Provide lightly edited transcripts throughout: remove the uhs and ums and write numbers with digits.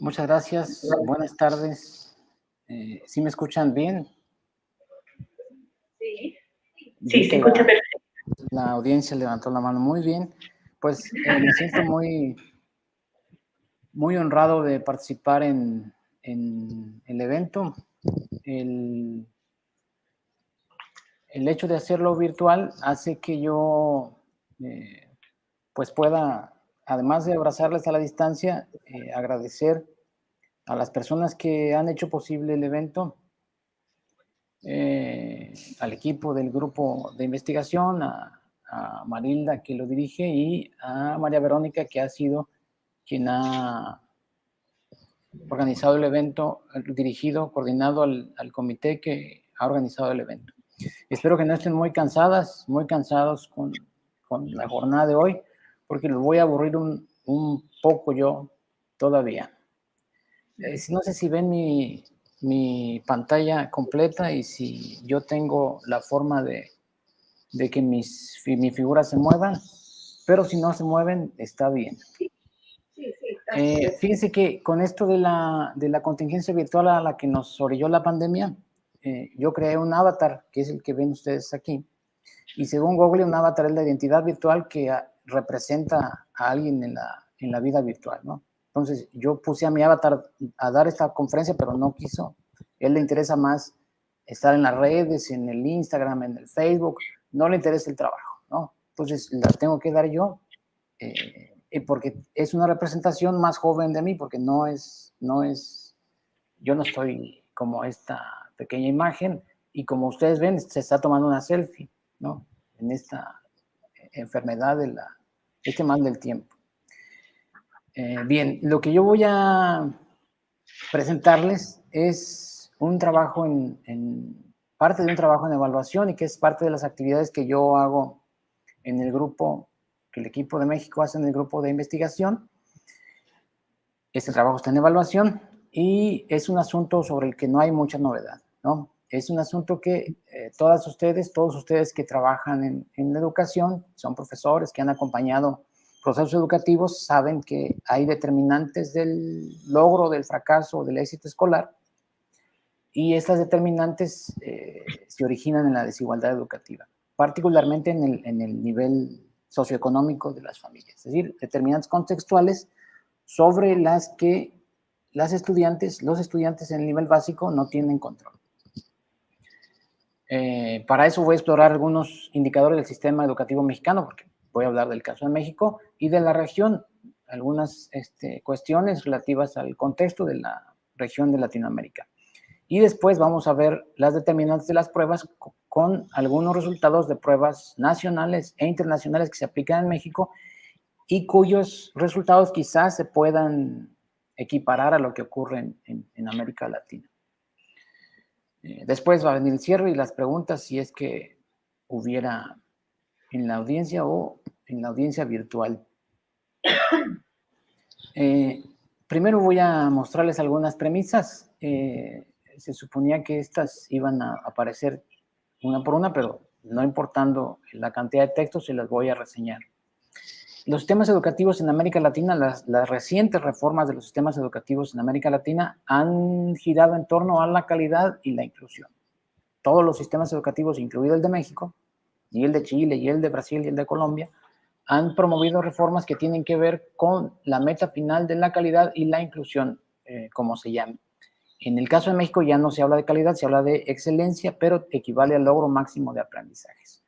Muchas gracias. Buenas tardes. ¿Sí me escuchan bien? Sí, Vi se que escucha perfecto. la audiencia levantó la mano. Muy bien. Pues me siento muy honrado de participar en el evento. El hecho de hacerlo virtual hace que yo pues pueda, además de abrazarles a la distancia, agradecer a las personas que han hecho posible el evento, al equipo del grupo de investigación, a Marilda, que lo dirige, y a María Verónica, que ha sido quien ha organizado el evento, dirigido, coordinado al comité que ha organizado el evento. Espero que no estén muy cansados con la jornada de hoy, porque los voy a aburrir un poco yo todavía. No sé si ven mi pantalla completa y si yo tengo la forma de que mi figuras se muevan, pero si no se mueven, está bien. Fíjense que con esto de la contingencia virtual a la que nos orilló la pandemia, yo creé un avatar, que es el que ven ustedes aquí, y según Google, un avatar es la identidad virtual que representa a alguien en la vida virtual, ¿no? Entonces, yo puse a mi avatar a dar esta conferencia, pero no quiso. A él le interesa más estar en las redes, en el Instagram, en el Facebook, no le interesa el trabajo, ¿no? Entonces, la tengo que dar yo, porque es una representación más joven de mí, porque yo no estoy como esta pequeña imagen, y como ustedes ven, se está tomando una selfie, ¿no? En esta enfermedad este mal del tiempo. Bien, lo que yo voy a presentarles es un trabajo parte de un trabajo en evaluación, y que es parte de las actividades que yo hago en el grupo, que el equipo de México hace en el grupo de investigación. Este trabajo está en evaluación y es un asunto sobre el que no hay mucha novedad, ¿no? Es un asunto que todos ustedes que trabajan en la educación, son profesores que han acompañado procesos educativos, saben que hay determinantes del logro, del fracaso, del éxito escolar, y estas determinantes se originan en la desigualdad educativa, particularmente en el nivel socioeconómico de las familias, es decir, determinantes contextuales sobre las que los estudiantes en el nivel básico no tienen control. Para eso voy a explorar algunos indicadores del sistema educativo mexicano, porque voy a hablar del caso de México y de la región, algunas cuestiones relativas al contexto de la región de Latinoamérica. Y después vamos a ver las determinantes de las pruebas con algunos resultados de pruebas nacionales e internacionales que se aplican en México y cuyos resultados quizás se puedan equiparar a lo que ocurre en América Latina. Después va a venir el cierre y las preguntas, si es que hubiera en la audiencia o en la audiencia virtual. Primero voy a mostrarles algunas premisas. Se suponía que estas iban a aparecer una por una, pero no importando la cantidad de textos, se las voy a reseñar. Los sistemas educativos en América Latina, las recientes reformas de los sistemas educativos en América Latina han girado en torno a la calidad y la inclusión. Todos los sistemas educativos, incluido el de México, y el de Chile, y el de Brasil, y el de Colombia, han promovido reformas que tienen que ver con la meta final de la calidad y la inclusión, como se llama. En el caso de México ya no se habla de calidad, se habla de excelencia, pero equivale al logro máximo de aprendizajes.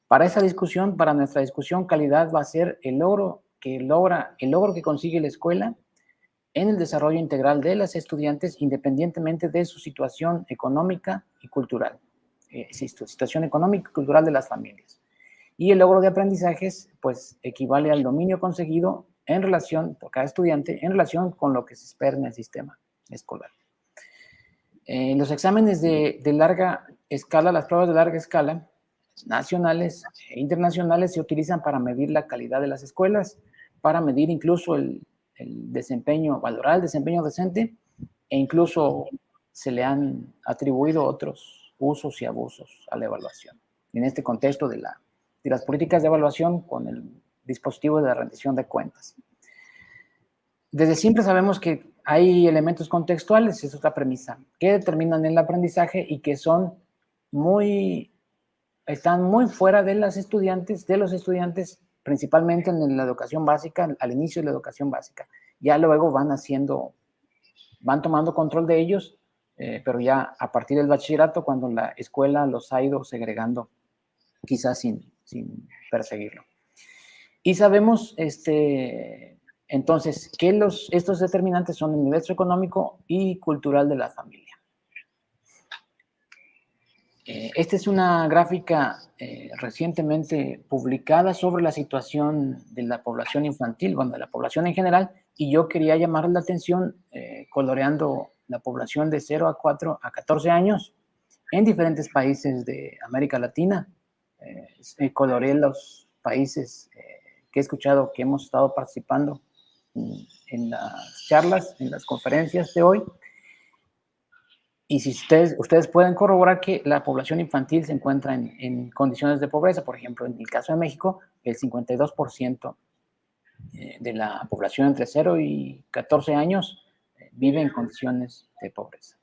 Para esa discusión, para nuestra discusión, calidad va a ser el logro que consigue la escuela en el desarrollo integral de los estudiantes, independientemente de su situación económica y cultural, situación económica y cultural de las familias. Y el logro de aprendizajes, pues, equivale al dominio conseguido en relación, por cada estudiante, en relación con lo que se espera en el sistema escolar. Los exámenes de larga escala, las pruebas de larga escala, nacionales e internacionales, se utilizan para medir la calidad de las escuelas, para medir incluso el desempeño, valorar el desempeño docente, e incluso se le han atribuido otros usos y abusos a la evaluación. En este contexto de las políticas de evaluación con el dispositivo de la rendición de cuentas. Desde siempre sabemos que Hay elementos contextuales, es otra premisa, que determinan el aprendizaje y que están muy fuera de los estudiantes, principalmente en la educación básica, al inicio de la educación básica. Ya luego van tomando control de ellos, pero ya a partir del bachillerato, cuando la escuela los ha ido segregando, quizás sin perseguirlo. Y sabemos, entonces, que estos determinantes son el nivel socioeconómico y cultural de la familia. Esta es una gráfica recientemente publicada sobre la situación de la población infantil, bueno, de la población en general, y yo quería llamar la atención coloreando la población de 0 a 14 años en diferentes países de América Latina. Coloreé los países que he escuchado que hemos estado participando en las charlas, en las conferencias de hoy. Y si ustedes pueden corroborar que la población infantil se encuentra en condiciones de pobreza. Por ejemplo, en el caso de México, el 52% de la población entre 0 y 14 años vive en condiciones de pobreza.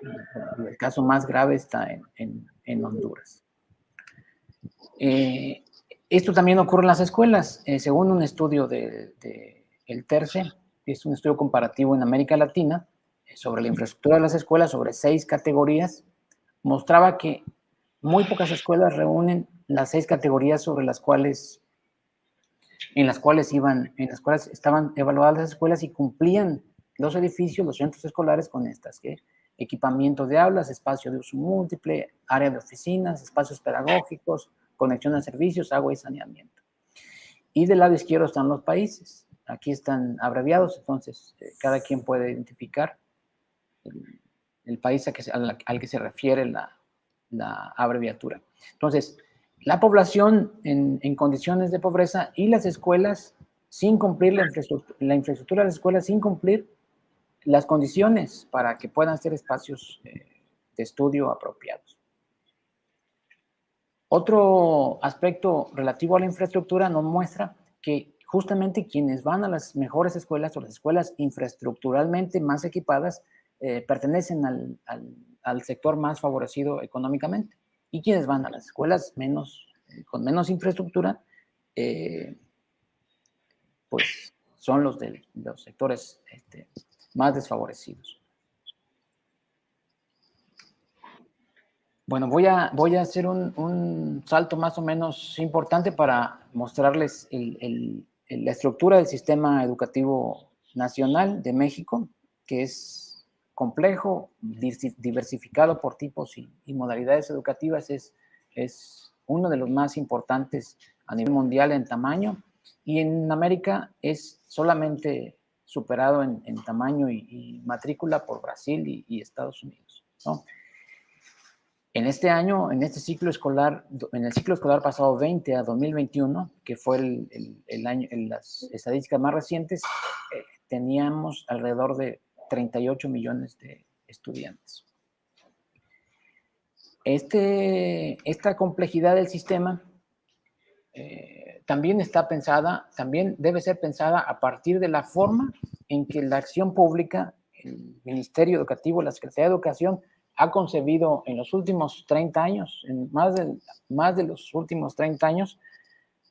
Y el caso más grave está en Honduras. Esto también ocurre en las escuelas. Según un estudio del TERCE, es un estudio comparativo en América Latina, sobre la infraestructura de las escuelas, sobre 6 categorías, mostraba que muy pocas escuelas reúnen las 6 categorías en las cuales estaban evaluadas las escuelas y cumplían los edificios, los centros escolares con estas, que equipamiento de aulas, espacio de uso múltiple, área de oficinas, espacios pedagógicos, conexión a servicios, agua y saneamiento. Y del lado izquierdo están los países. Aquí están abreviados, entonces cada quien puede identificar el país al que se refiere la abreviatura. Entonces, la población en condiciones de pobreza y las escuelas sin cumplir la infraestructura de las escuelas, sin cumplir las condiciones para que puedan ser espacios de estudio apropiados. Otro aspecto relativo a la infraestructura nos muestra que justamente quienes van a las mejores escuelas o las escuelas infraestructuralmente más equipadas pertenecen al sector más favorecido económicamente. Y quienes van a las escuelas con menos infraestructura, pues son los sectores más desfavorecidos. Bueno, voy a hacer un salto más o menos importante para mostrarles la estructura del sistema educativo nacional de México, que es complejo, diversificado por tipos y modalidades educativas, es uno de los más importantes a nivel mundial en tamaño, y en América es solamente superado en tamaño y matrícula por Brasil y Estados Unidos, ¿no? En este año, en el ciclo escolar pasado 20 a 2021, que fue el año, en las estadísticas más recientes, teníamos alrededor de 38 millones de estudiantes. Esta complejidad del sistema también debe ser pensada a partir de la forma en que la acción pública, el Ministerio Educativo, la Secretaría de Educación, ha concebido en los últimos 30 años, en más de los últimos 30 años,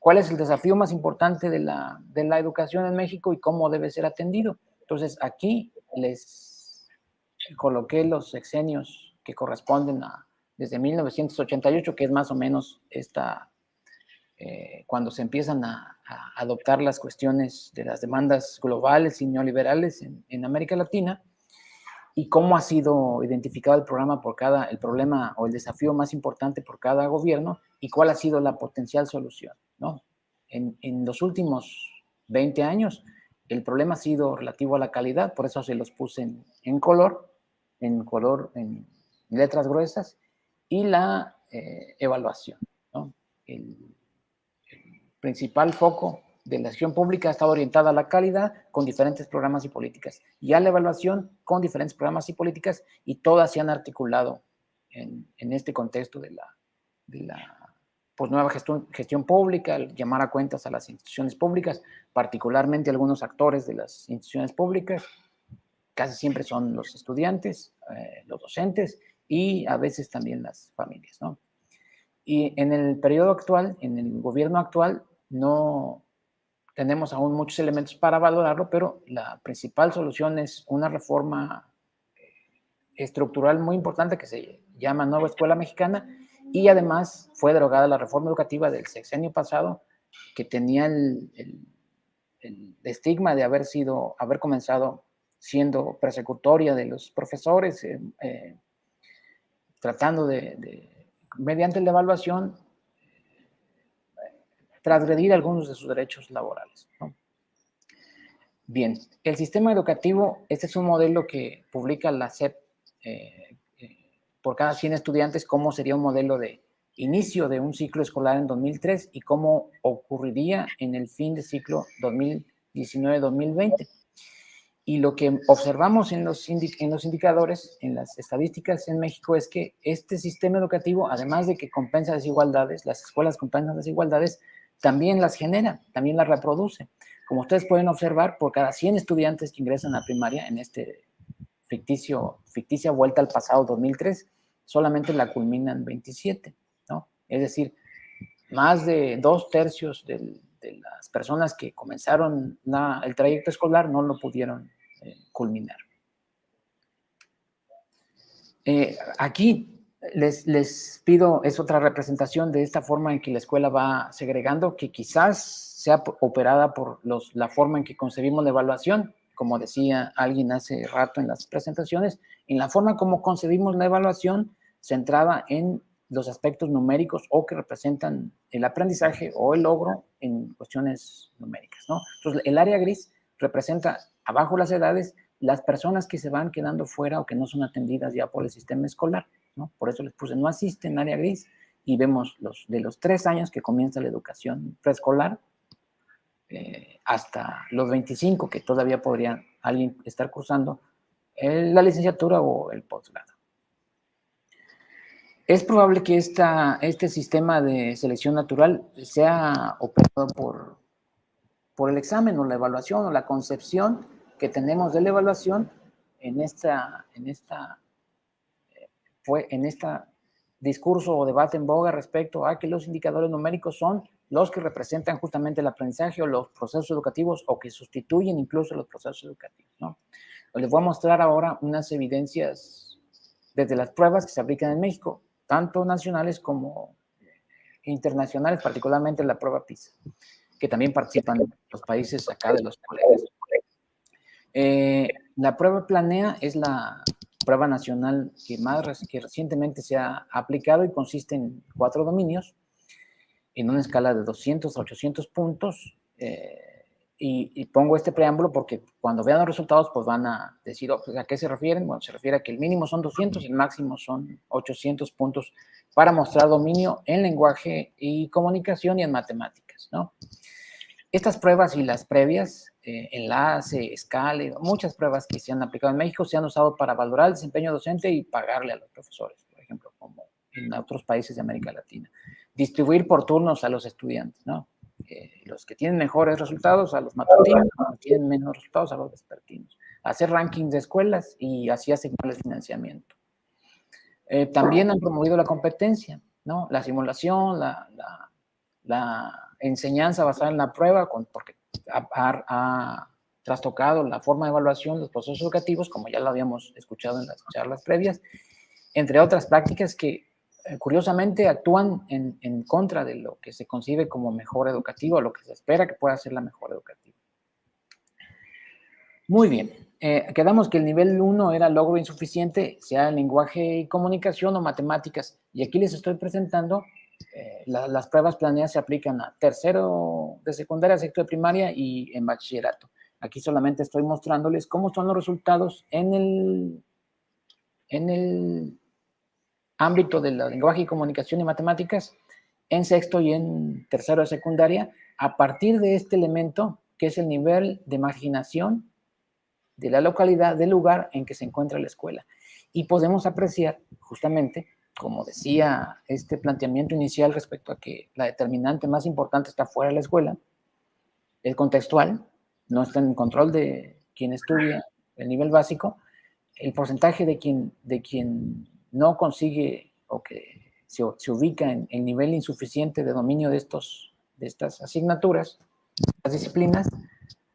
cuál es el desafío más importante de la educación en México y cómo debe ser atendido. Entonces, aquí les coloqué los sexenios que corresponden desde 1988, que es más o menos cuando se empiezan a adoptar las cuestiones de las demandas globales y neoliberales en América Latina, y cómo ha sido identificado el problema o el desafío más importante por cada gobierno y cuál ha sido la potencial solución, ¿no? En los últimos 20 años, el problema ha sido relativo a la calidad, por eso se los puse en letras gruesas, y la evaluación, ¿no? El principal foco de la acción pública ha estado orientada a la calidad con diferentes programas y políticas, y a la evaluación con diferentes programas y políticas, y todas se han articulado en este contexto de la pues, nueva gestión pública, el llamar a cuentas a las instituciones públicas, particularmente algunos actores de las instituciones públicas, casi siempre son los estudiantes, los docentes y a veces también las familias, ¿no? Y en el periodo actual, en el gobierno actual, no tenemos aún muchos elementos para valorarlo, pero la principal solución es una reforma estructural muy importante que se llama Nueva Escuela Mexicana, y además fue derogada la reforma educativa del sexenio pasado, que tenía el estigma de haber comenzado siendo persecutoria de los profesores, tratando mediante la evaluación, transgredir algunos de sus derechos laborales, ¿no? Bien, el sistema educativo, este es un modelo que publica la SEP por cada 100 estudiantes, cómo sería un modelo de inicio de un ciclo escolar en 2003 y cómo ocurriría en el fin de ciclo 2019-2020. Y lo que observamos en los indicadores, en las estadísticas en México, es que este sistema educativo, además de que compensa desigualdades, las escuelas compensan desigualdades, también las genera, también las reproduce. Como ustedes pueden observar, por cada 100 estudiantes que ingresan a primaria en este ficticia vuelta al pasado 2003, solamente la culminan 27, ¿no? Es decir, más de 2/3 de las personas que comenzaron el trayecto escolar no lo pudieron culminar. Aquí les pido, es otra representación de esta forma en que la escuela va segregando, que quizás sea operada por la forma en que concebimos la evaluación, como decía alguien hace rato en las presentaciones, en la forma como concebimos la evaluación centrada en los aspectos numéricos o que representan el aprendizaje o el logro en cuestiones numéricas, ¿no? Entonces, el área gris representa abajo las edades, las personas que se van quedando fuera o que no son atendidas ya por el sistema escolar, ¿no? Por eso les puse no asisten, área gris, y vemos de los 3 años que comienza la educación preescolar hasta los 25, que todavía podría alguien estar cursando la licenciatura o el posgrado. Es probable que este sistema de selección natural sea operado por el examen o la evaluación o la concepción que tenemos de la evaluación en esta discurso o debate en boga respecto a que los indicadores numéricos son los que representan justamente el aprendizaje o los procesos educativos o que sustituyen incluso los procesos educativos, ¿no? Les voy a mostrar ahora unas evidencias desde las pruebas que se aplican en México, tanto nacionales como internacionales, particularmente la prueba PISA, que también participan los países acá de los colegas. La prueba Planea es la prueba nacional que recientemente se ha aplicado y consiste en 4 dominios en una escala de 200 a 800 puntos. Y pongo este preámbulo porque cuando vean los resultados, pues van a decir, oh, ¿a qué se refieren? Bueno, se refiere a que el mínimo son 200 y el máximo son 800 puntos para mostrar dominio en lenguaje y comunicación y en matemáticas, ¿no? Estas pruebas y las previas, enlace, escala, muchas pruebas que se han aplicado en México se han usado para valorar el desempeño docente y pagarle a los profesores, por ejemplo, como en otros países de América Latina. Distribuir por turnos a los estudiantes, ¿no? Los que tienen mejores resultados a los matutinos, los que tienen menos resultados a los vespertinos. Hacer rankings de escuelas y así asignarles financiamiento. También han promovido la competencia, ¿no? La simulación, la enseñanza basada en la prueba, porque ha trastocado la forma de evaluación de los procesos educativos, como ya lo habíamos escuchado en las charlas previas, entre otras prácticas que curiosamente actúan en contra de lo que se concibe como mejor educativo, lo que se espera que pueda ser la mejor educativa. Muy bien, quedamos que el nivel 1 era logro insuficiente, sea en lenguaje y comunicación o matemáticas, y aquí les estoy presentando las pruebas planeadas se aplican a tercero de secundaria, sexto de primaria y en bachillerato. Aquí solamente estoy mostrándoles cómo son los resultados en el ámbito del lenguaje y comunicación y matemáticas en sexto y en tercero de secundaria, a partir de este elemento que es el nivel de marginación de la localidad, del lugar en que se encuentra la escuela. Y podemos apreciar justamente, como decía este planteamiento inicial respecto a que la determinante más importante está fuera de la escuela, el contextual, no está en control de quien estudia el nivel básico, el porcentaje de quien no consigue o que se ubica en el nivel insuficiente de dominio de estas asignaturas, las disciplinas,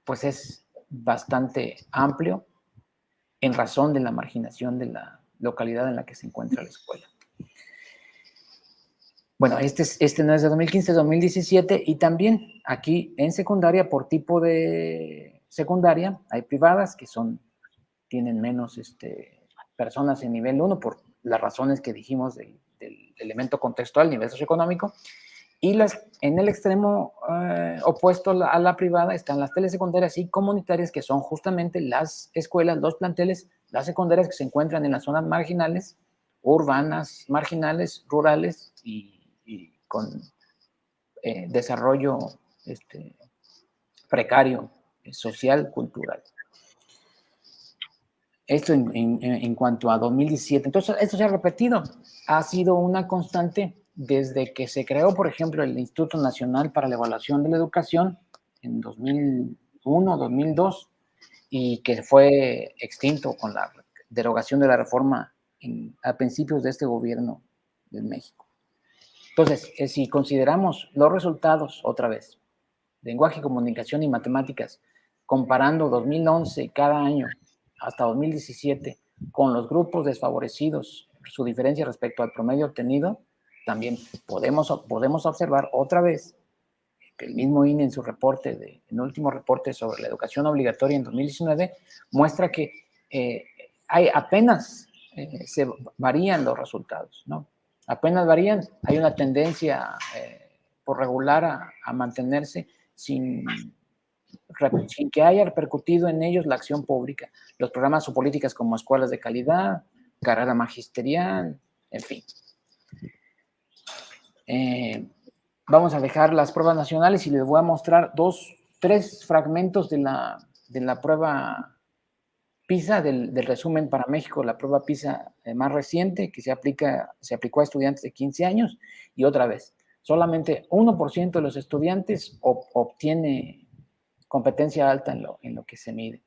pues es bastante amplio en razón de la marginación de la localidad en la que se encuentra la escuela. Bueno, este no es de 2015, es de 2017, y también aquí en secundaria, por tipo de secundaria, hay privadas que tienen menos personas en nivel 1 por las razones que dijimos del elemento contextual, nivel socioeconómico, y en el extremo opuesto a la privada están las telesecundarias y comunitarias, que son justamente las escuelas, los planteles, las secundarias que se encuentran en las zonas marginales, urbanas, marginales, rurales y con desarrollo precario, social, cultural. Esto en cuanto a 2017. Entonces, esto se ha repetido. Ha sido una constante desde que se creó, por ejemplo, el Instituto Nacional para la Evaluación de la Educación en 2001, 2002, y que fue extinto con la derogación de la reforma a principios de este gobierno de México. Entonces, si consideramos los resultados, otra vez, lenguaje, comunicación y matemáticas, comparando 2011 cada año hasta 2017 con los grupos desfavorecidos, su diferencia respecto al promedio obtenido, también podemos observar otra vez que el mismo INE en su reporte, en el último reporte sobre la educación obligatoria en 2019, muestra que apenas se varían los resultados, ¿no? Apenas varían, hay una tendencia por regular a mantenerse sin que haya repercutido en ellos la acción pública, los programas o políticas como escuelas de calidad, carrera magisterial, en fin. Vamos a dejar las pruebas nacionales y les voy a mostrar tres fragmentos de la prueba PISA, del resumen para México, la prueba PISA más reciente que se aplicó a estudiantes de 15 años, y otra vez, solamente 1% de los estudiantes obtiene competencia alta en lo que se mide.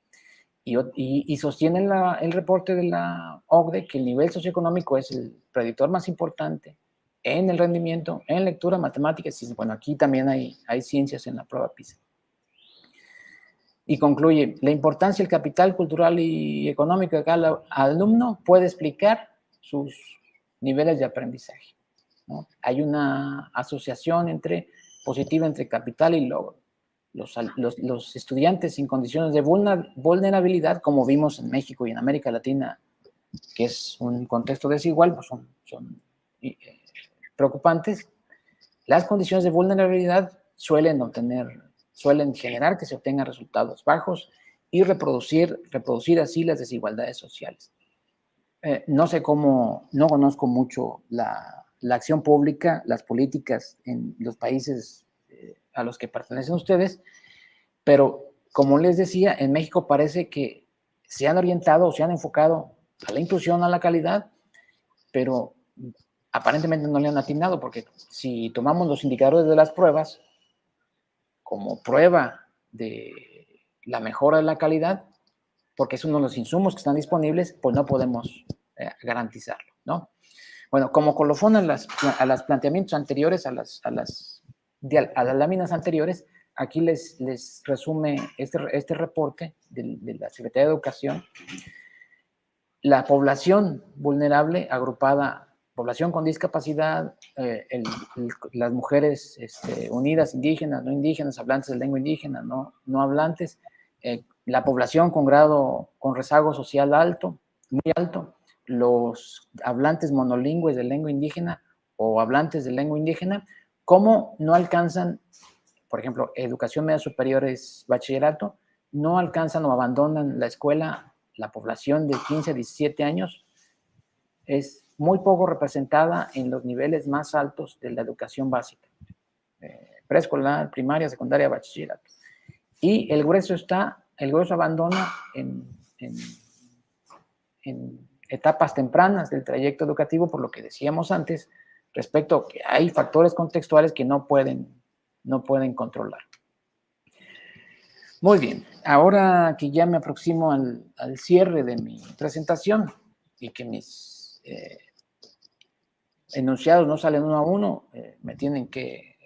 Y sostienen el reporte de la OCDE que el nivel socioeconómico es el predictor más importante en el rendimiento, en lectura, matemáticas, y bueno, aquí también hay ciencias en la prueba PISA. Y concluye, la importancia del capital cultural y económico de cada alumno puede explicar sus niveles de aprendizaje, ¿no? Hay una asociación positiva entre capital y logro. Los estudiantes sin condiciones de vulnerabilidad, como vimos en México y en América Latina, que es un contexto desigual, pues son preocupantes. Las condiciones de vulnerabilidad suelen generar que se obtengan resultados bajos y reproducir así las desigualdades sociales. No conozco mucho la acción pública, las políticas en los países a los que pertenecen ustedes, pero como les decía, en México parece que se han orientado o se han enfocado a la inclusión, a la calidad, pero aparentemente no le han atinado, porque si tomamos los indicadores de las pruebas como prueba de la mejora de la calidad, porque es uno de los insumos que están disponibles, pues no podemos garantizarlo, ¿no? Bueno, como colofón a los planteamientos anteriores, a las láminas anteriores, aquí les resume este reporte de la Secretaría de Educación. La población vulnerable agrupada, población con discapacidad, las mujeres unidas, indígenas, no indígenas, hablantes de lengua indígena, no hablantes, la población con rezago social alto, muy alto, los hablantes monolingües de lengua indígena o hablantes de lengua indígena, ¿cómo no alcanzan, por ejemplo, educación media superior es bachillerato, no alcanzan o abandonan la escuela? La población de 15 a 17 años es muy poco representada en los niveles más altos de la educación básica, preescolar, primaria, secundaria, bachillerato. Y el grueso abandona en etapas tempranas del trayecto educativo, por lo que decíamos antes, respecto a que hay factores contextuales que no pueden controlar. Muy bien, ahora que ya me aproximo al cierre de mi presentación y que mis enunciados no salen uno a uno, me tienen que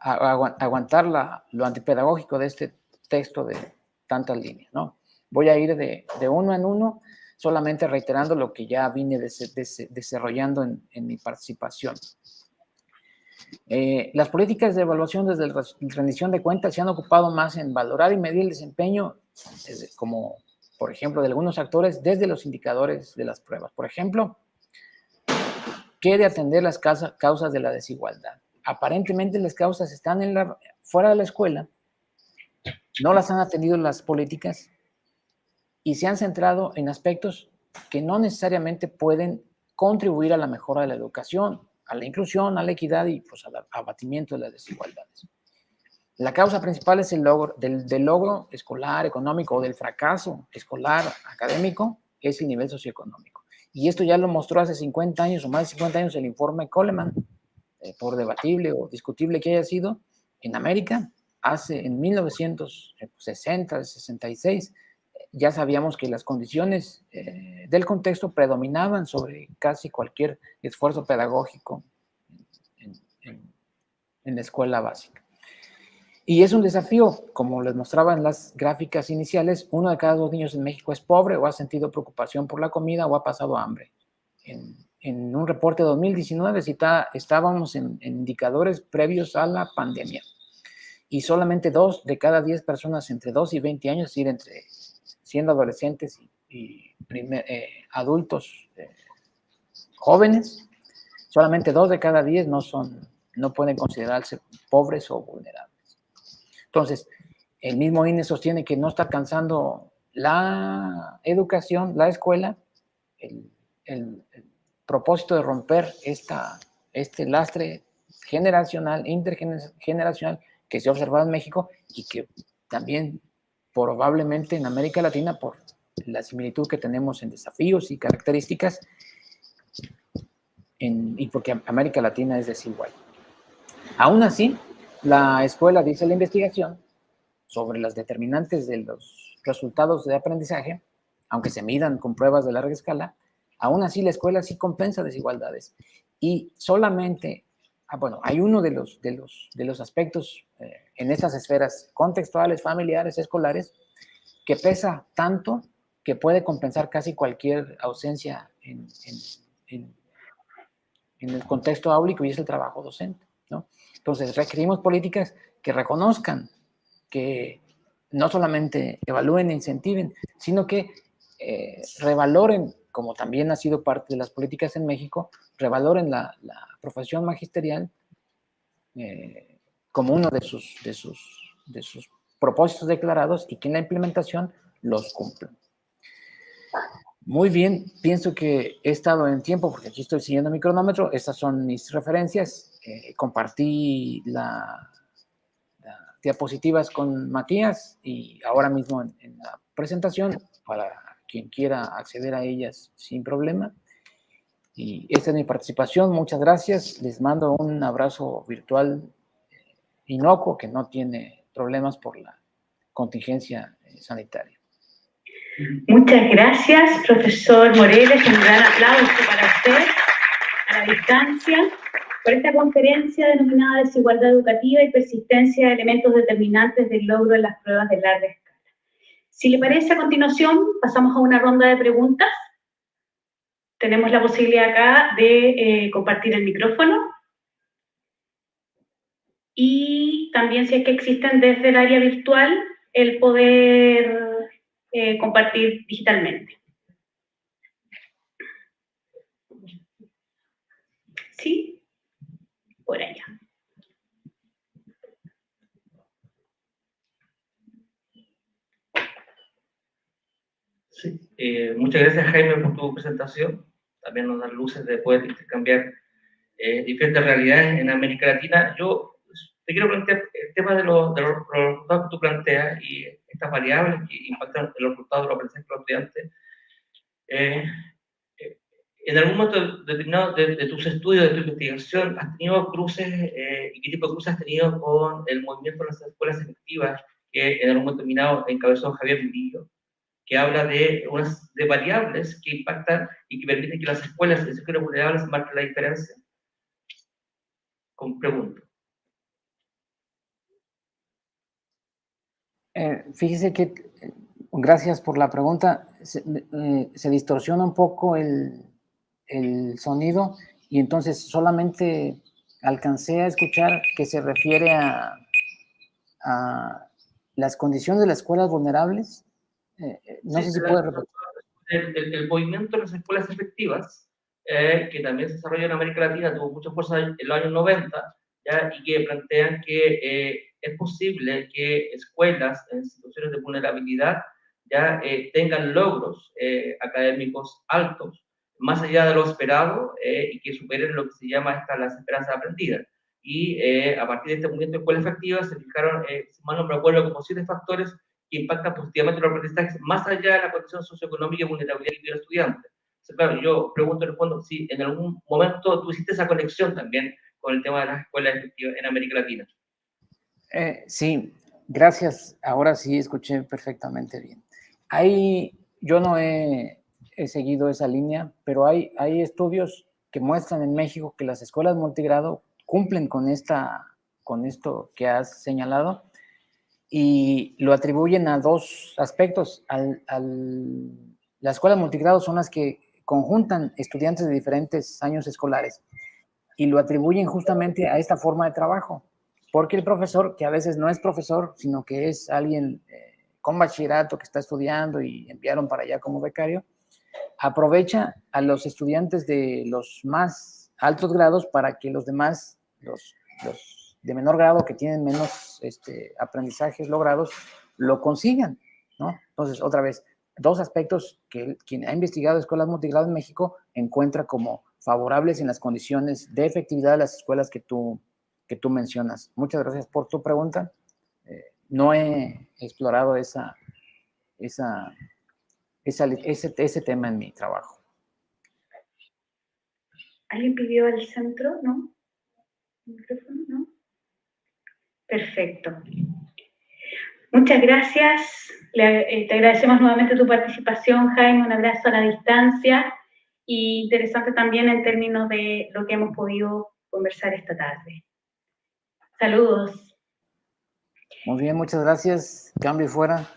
aguantar lo antipedagógico de este texto de tantas líneas, ¿no? Voy a ir de uno en uno, solamente reiterando lo que ya vine desarrollando en mi participación. Las políticas de evaluación desde la rendición de cuentas se han ocupado más en valorar y medir el desempeño, como por ejemplo de algunos actores, desde los indicadores de las pruebas. Por ejemplo, ¿qué de atender las causas de la desigualdad? Aparentemente las causas están fuera de la escuela, no las han atendido las políticas y se han centrado en aspectos que no necesariamente pueden contribuir a la mejora de la educación, a la inclusión, a la equidad y pues, al abatimiento de las desigualdades. La causa principal es el logro, del logro escolar, económico o del fracaso escolar, académico, es el nivel socioeconómico. Y esto ya lo mostró hace 50 años o más de 50 años el informe Coleman, por debatible o discutible que haya sido, en América, en 1960, 66, ya sabíamos que las condiciones del contexto predominaban sobre casi cualquier esfuerzo pedagógico en la escuela básica. Y es un desafío, como les mostraba en las gráficas iniciales, 1 de cada 2 niños en México es pobre o ha sentido preocupación por la comida o ha pasado hambre. En un reporte de 2019 estábamos en indicadores previos a la pandemia. Y solamente 2 de cada 10 personas entre 2 y 20 años, es decir, siendo adolescentes y adultos jóvenes, solamente 2 de cada 10 no pueden considerarse pobres o vulnerables. Entonces, el mismo INE sostiene que no está alcanzando la educación, la escuela, el propósito de romper este lastre generacional, intergeneracional que se ha observado en México y que también probablemente en América Latina, por la similitud que tenemos en desafíos y características, y porque América Latina es desigual. Aún así, la escuela, dice la investigación, sobre las determinantes de los resultados de aprendizaje, aunque se midan con pruebas de larga escala, aún así la escuela sí compensa desigualdades. Y solamente, bueno, hay uno de los aspectos en estas esferas contextuales, familiares, escolares, que pesa tanto que puede compensar casi cualquier ausencia en el contexto áulico, y es el trabajo docente, ¿no? Entonces, requerimos políticas que reconozcan, que no solamente evalúen e incentiven, sino que revaloren, como también ha sido parte de las políticas en México, revaloren la profesión magisterial como uno de sus propósitos declarados y que en la implementación los cumplan. Muy bien, pienso que he estado en tiempo porque aquí estoy siguiendo mi cronómetro. Estas son mis referencias. Compartí las diapositivas con Matías y ahora mismo en la presentación para quien quiera acceder a ellas sin problema. Y esta es mi participación. Muchas gracias. Les mando un abrazo virtual inocuo que no tiene problemas por la contingencia sanitaria. Muchas gracias, profesor Moreles. Un gran aplauso para usted, a la distancia, por esta conferencia denominada Desigualdad Educativa y Persistencia de Elementos Determinantes del Logro en las Pruebas de Larga Escala. Si le parece, a continuación pasamos a una ronda de preguntas. Tenemos la posibilidad acá de compartir el micrófono. Y también, si es que existen desde el área virtual, el poder compartir digitalmente. ¿Sí? Por allá. Sí. Muchas gracias, Jaime, por tu presentación. También nos dan luces de poder intercambiar diferentes realidades en América Latina. Yo te quiero plantear el tema de los resultados que tú planteas y estas variables que impactan en los resultados de los aprendizajes de los estudiantes. En algún momento determinado de tus estudios, de tu investigación, ¿has tenido cruces y qué tipo de cruces has tenido con el movimiento de las escuelas selectivas que en el momento terminado encabezó Javier Murillo, que habla de variables que impactan y que permiten que las escuelas en sectores vulnerables marquen la diferencia. Con pregunta. Fíjese que, gracias por la pregunta, se distorsiona un poco el sonido y entonces solamente alcancé a escuchar que se refiere a las condiciones de las escuelas vulnerables. No sé si puede repetir. El movimiento de las escuelas efectivas, que también se desarrolló en América Latina, tuvo mucha fuerza en los años 90, ¿ya? Y que plantean que es posible que escuelas en situaciones de vulnerabilidad ya tengan logros académicos altos, más allá de lo esperado, y que superen lo que se llama las esperanzas aprendidas. Y a partir de este movimiento de escuelas efectivas se fijaron, si mal no me acuerdo, como 7 factores que impactan positivamente los aprendizajes, más allá de la condición socioeconómica y vulnerabilidad que tiene el estudiante. Entonces, claro, yo pregunto en el fondo si en algún momento tú hiciste esa conexión también con el tema de las escuelas efectivas en América Latina. Sí, gracias. Ahora sí escuché perfectamente bien. Yo no he seguido esa línea, pero hay estudios que muestran en México que las escuelas multigrado cumplen con esto que has señalado y lo atribuyen a 2 aspectos. Las escuelas multigrado son las que conjuntan estudiantes de diferentes años escolares y lo atribuyen justamente a esta forma de trabajo, porque el profesor, que a veces no es profesor, sino que es alguien con bachillerato que está estudiando y enviaron para allá como becario, aprovecha a los estudiantes de los más altos grados para que los demás, los de menor grado que tienen menos aprendizajes logrados, lo consigan, ¿no? Entonces, otra vez, 2 aspectos que quien ha investigado escuelas multigrado en México encuentra como favorables en las condiciones de efectividad de las escuelas que tú mencionas. Muchas gracias por tu pregunta. No he explorado ese tema en mi trabajo. ¿Alguien pidió al centro? ¿No? ¿El micrófono? ¿No? Perfecto. Muchas gracias. Te agradecemos nuevamente tu participación, Jaime. Un abrazo a la distancia. Y interesante también en términos de lo que hemos podido conversar esta tarde. Saludos. Muy bien, muchas gracias. Cambio y fuera.